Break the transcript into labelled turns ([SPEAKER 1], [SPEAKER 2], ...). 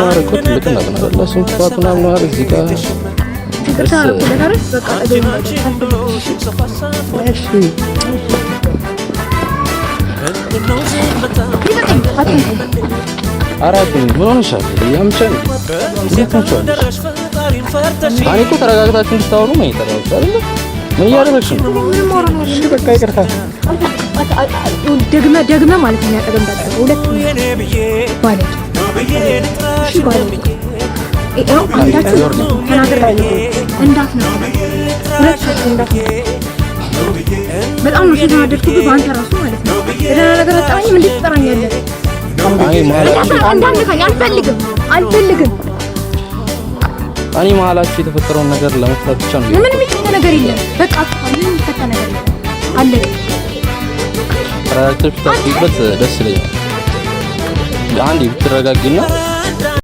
[SPEAKER 1] አረኩት ልክ ነው ለሱም ፋቱና ነው እዚህ ጋር አራቱን ምን ሆነሻል? ያምቸን እንዴታችሁ አይ እኮ ተረጋግታችሁ እንድታወሩ ነው የተረጋግታችሁ አይደል? ምን እያደረግሽ ነው? እሺ በቃ ይቅርታ። ደግመ ማለት ነው ያጠገምዳችሁ ሁለት ባለ እሺ ባለ ይሄው አንዳችሁ ተናገራችሁ እንዳት ነው ሁለታችሁ እንዳት በጣም ነው ሲናደድኩት ባንተ ራሱ ማለት ነው ደህና ነገር አጣኝ ምን ልትጠራኛለህ? አይ ማለት አንዳንድ ካኝ አልፈልግም እኔ መሀላችሁ የተፈጠረውን ነገር ለመፍታት ብቻ ነው። ምን የሚፈታ ነገር የለም በቃ ምን የሚፈታ ነገር የለም አለ ተረጋግተሽ ታስቢበት ደስ ይለኛል። አንዴ ብትረጋጊና